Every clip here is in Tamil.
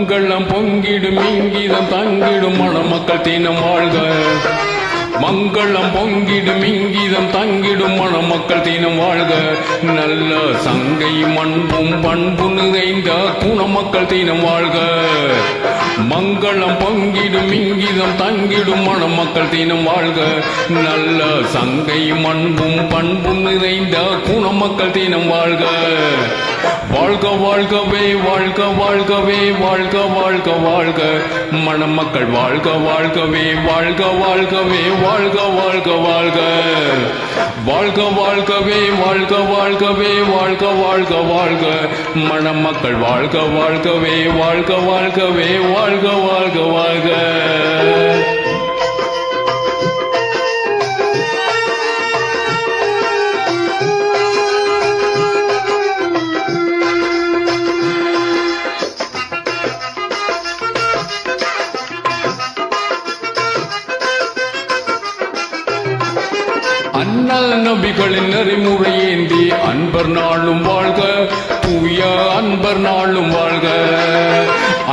மங்களம் பொங்கிடும் இங்கீதம் தங்கிடும் மணமக்கள் தினம் வாழ்க. மங்களம் பொங்கிடும் இங்கீதம் தங்கிடும் மணமக்கள் தினம் வாழ்க. நல்ல சங்கை மண்பும் பண்பு நிறைந்த குணமக்கள் தினம் வாழ்க. மங்களம் பொங்கிடும் இங்கீதம் தங்கிடும் மணமக்கள் தினம் வாழ்க. நல்ல சங்கை மண்பும் பண்பு நிறைந்த குணமக்கள் தினம் வாழ்க. வாழ்க வாழ்கவே வாழ்க வாழ்கவே வாழ்க வாழ்க வாழ்க மணமக்கள் வாழ்க வாழ்கவே வாழ்க வாழ்கவே வாழ்க வாழ்க வாழ்க. வாழ்க வாழ்கவே வாழ்க வாழ்கவே வாழ்க வாழ்க வாழ்க மணமக்கள் வாழ்க வாழ்கவே வாழ்க வாழ்கவே வாழ்க வாழ்க வாழ்க. அண்ணல் நபிகளின் நெறிமுறை ஏந்தி அன்பர் நாளும் வாழ்க. தூய அன்பர் நாளும் வாழ்க.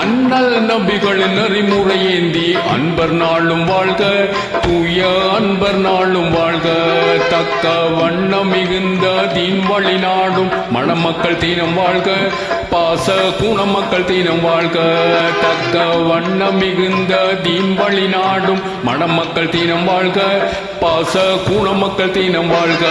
அண்ணல் நபிகளின் நெறிமுறை ஏந்தி அன்பர் நாளும் வாழ்க. தூய அன்பர் நாளும் வாழ்க. தக்க வண்ணம் மிகுந்த தீன் வழி நாடும் மணமக்கள் தினம் வாழ்க. பாச குணமக்கள் தினம் வாழ்க. தக்க வண்ணம் மிகுந்த தீன் வழி நாடும் மணமக்கள் தினம் வாழ்க. பாச குணமக்கள் தினம் வாழ்க.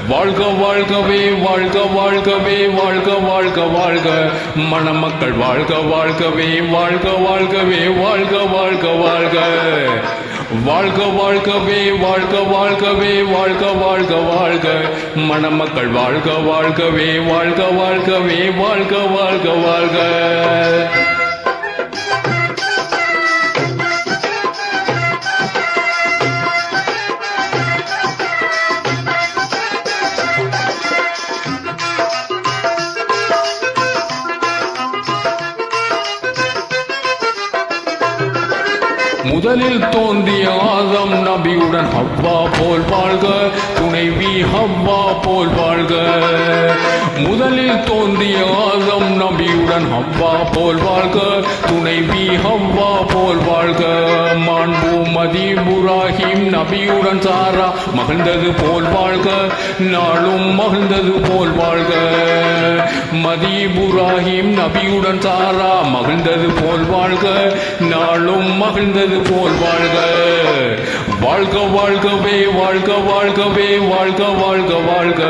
வாழ்க வாழ்கவே வாழ்க வாழ்கவே வாழ்க வாழ்க வாழ்க மணமக்கள் வாழ்க வாழ்கவே வாழ்க வாழ்கவே வாழ்க வாழ்க வாழ்க. வாழ்க வாழ்கவே வாழ்க வாழ்கவே வாழ்க வாழ்க வாழ்க மணமக்கள் வாழ்க வாழ்கவே வாழ்க வாழ்கவே வாழ்க வாழ்க வாழ்க. முதலில் தோன்றிய ஆதம் நபியுடன் ஹவ்வா போல் வாழ்க. துணைவி ஹவ்வா போல் வாழ்க. முதலில் தோன்றிய ஆதம் நபியுடன் ஹவ்வா போல் வாழ்க. துணைவி ஹவ்வா போல் வாழ்க. மாண்பு மதி இப்ராஹிம் நபியுடன் சாரா மகிழ்ந்தது போல் வாழ்க. நாளும் மகிழ்ந்தது போல் வாழ்க. மதி இப்ராஹிம் நபியுடன் சாரா மகிழ்ந்தது போல் வாழ்க. நாளும் மகிழ்ந்தது போல் வாழ்க. வாழ்க வாழ்கவே வாழ்க வாழ்கவே வாழ்க வாழ்க வாழ்க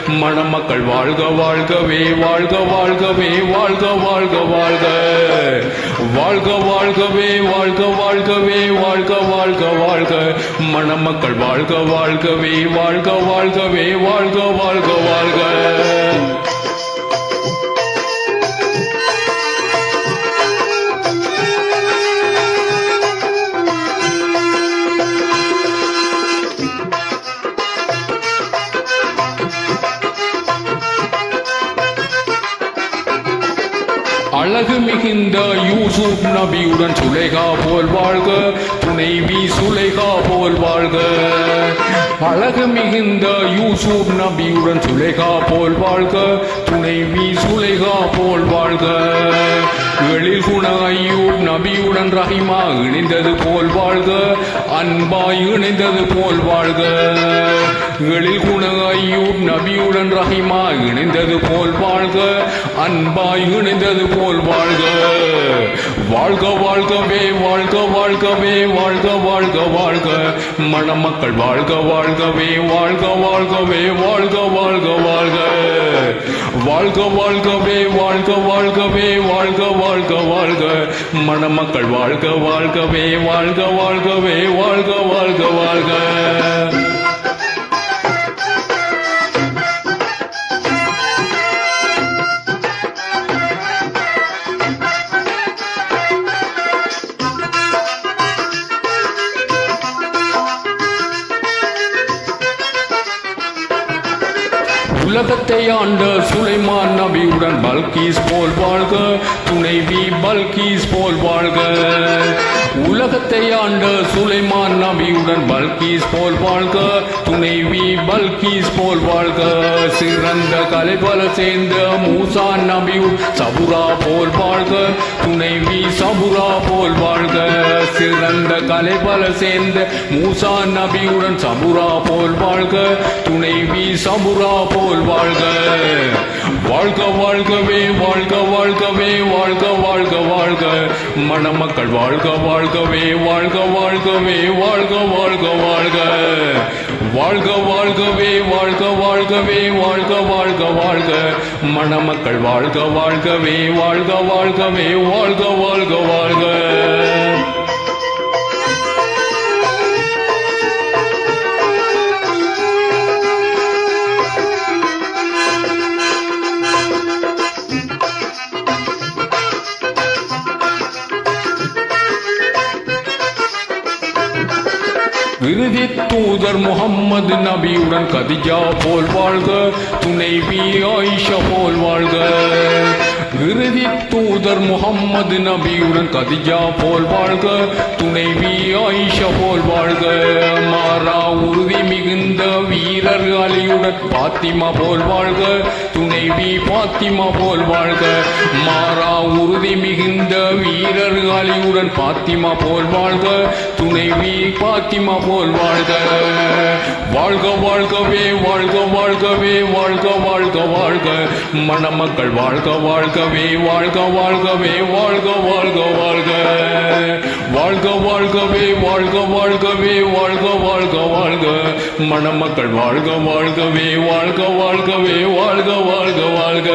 மணமக்கள் வாழ்க வாழ்கவே வாழ்க வாழ்கவே வாழ்க வாழ்க வாழ்க. வாழ்க வாழ்கவே வாழ்க வாழ்கவே வாழ்க வாழ்க வாழ்க மணமக்கள் வாழ்க வாழ்கவே வாழ்க வாழ்கவே வாழ்க வாழ்க வாழ்க. அழகு மிகுந்த யூசுப் நபியுடன் சுலைகா போல் வாழ்க. துணைவி சுலைகா போல் வாழ்க. அழகு மிகுந்த யூசுப் நபியுடன் சுலைகா போல் வாழ்க. துணைவி சுலைகா போல் வாழ்க. எழில் குண ஐயூப் நபியுடன் ரஹிமா இணைந்தது போல் வாழ்க. அன்பாய் இணைந்தது போல் வாழ்க. எழில் குண ஐயூப் நபியுடன் ரஹிமா இணைந்தது போல் வாழ்க. அன்பாய் இணைந்தது போல் வாழ்க. வாழ்க வாழ்கவே வாழ்க வாழ்கவே வாழ்க வாழ்க வாழ்க மணமக்கள் வாழ்க வாழ்கவே வாழ்க வாழ்கவே வாழ்க வாழ்க வாழ்க. வாழ்க வாழ்கவே வாழ்க வாழ்கவே வாழ்க வாழ்க வாழ்க மணமக்கள் வாழ்க வாழ்கவே வாழ்க வாழ்கவே வாழ்க வாழ்க வாழ்க. உலகத்தை ஆண்ட சுலைமான் நபியுடன் பல்கீஸ் போல் வாழ்க. துணைவி பல்கீஸ் போல் வாழ்க. உலகத்தை ஆண்ட சுலைமான் நபியுடன் பல்கீஸ் போல் வாழ்க, துணைவி பல்கீஸ் போல் வாழ்க. சிறந்த கலைபல சேர்ந்த மூசா நபியுடன் சபுரா போல் வாழ்க, துணைவி சபுரா போல் வாழ்க. சிறந்த கலைபல சேர்ந்த மூசா நபியுடன் சபுரா போல் வாழ்க, துணைவி சபுரா போல் வாழ்க. வாழ்க வாழ்கவே வாழ்க வாழ்கவே வாழ்க வாழ்க வாழ்க. மணமக்கள் வாழ்க வாழ்கவே வாழ்க வாழ்கவே வாழ்க வாழ்க வாழ்க. வாழ்க வாழ்கவே வாழ்க வாழ்கவே வாழ்க வாழ்க வாழ்க. மணமக்கள் வாழ்க வாழ்கவே வாழ்க வாழ்கவே வாழ்க வாழ்க வாழ்க. இறுதி தூதர் முகம்மது நபியுடன் கதிஜா போல் வாழ்க, துணைவி ஆயிஷா போல் வாழ்க. இறுதி தூதர் முகம்மது நபியுடன் கதிஜா போல் வாழ்க, துணைவி ஆயிஷா போல் வாழ்க. மாறா உறுதி மிகுந்த வீரர் அலியுடன் பாத்திமா போல் வாழ்க, துணைவி பாத்திமா போல் வாழ்க. மாறா உறுதி மிகுந்த வீரர் அலியுடன் பாத்திமா போல் வாழ்க, துணைவி பாத்திமா போல் வாழ்க. வாழ்க வாழ்கவே வாழ்க வாழ்கவே வாழ்க வாழ்க வாழ்க. மணமக்கள் வாழ்க வாழ்கவே வாழ்க வாழ்கவே வாழ்க வாழ்க வாழ்க. வாழ்க வாழ்கவே வாழ்க வாழ்கவே வாழ்க வாழ்க வாழ்க. மணமக்கள் வாழ்க வாழ்கவே வாழ்க வாழ்கவே வாழ்க வாழ்க வாழ்க.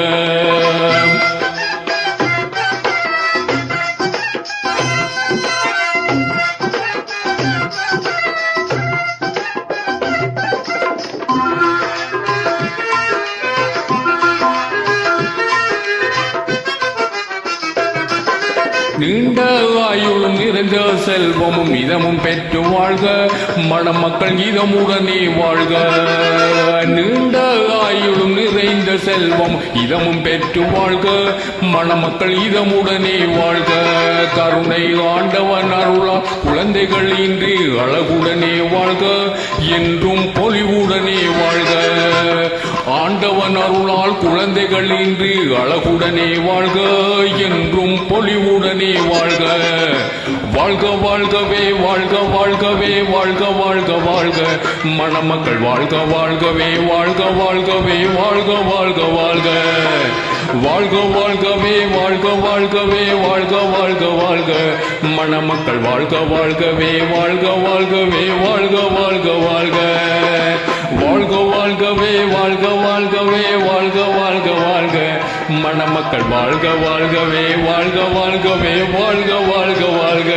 நீண்ட ஆயுளும் நிறைந்த செல்வமும் இதமும் பெற்று வாழ்க, மணமக்கள் இதமுடனே வாழ்க. நீண்ட ஆயுளும் நிறைந்த செல்வம் இதமும் பெற்று வாழ்க, மணமக்கள் இதமுடனே வாழ்க. கருணை ஆண்டவன் அருளா குழந்தைகள் இன்றி அழகுடனே வாழ்க, என்றும் பொலிவுடனே வாழ்க. ஆண்டவன் அருளால் குழந்தைகள் இன்றி அழகுடனே வாழ்க, என்றும் பொலிவுடனே வாழ்க. வாழ்க வாழ்கவே வாழ்க வாழ்கவே வாழ்க வாழ்க வாழ்க. மணமக்கள் வாழ்க வாழ்கவே வாழ்க வாழ்கவே வாழ்க வாழ்க வாழ்க. வாழ்க வாழ்கவே வாழ்க வாழ்கவே வாழ்க வாழ்க வாழ்க. மணமக்கள் வாழ்க வாழ்கவே வாழ்க வாழ்கவே வாழ்க வாழ்க வாழ்க. வாழ்க வாழ்கவே வாழ்க வாழ்கவே வாழ்க வாழ்க வாழ்க. மணமக்கள் வாழ்க வாழ்கவே வாழ்க வாழ்கவே வாழ்க வாழ்க வாழ்க.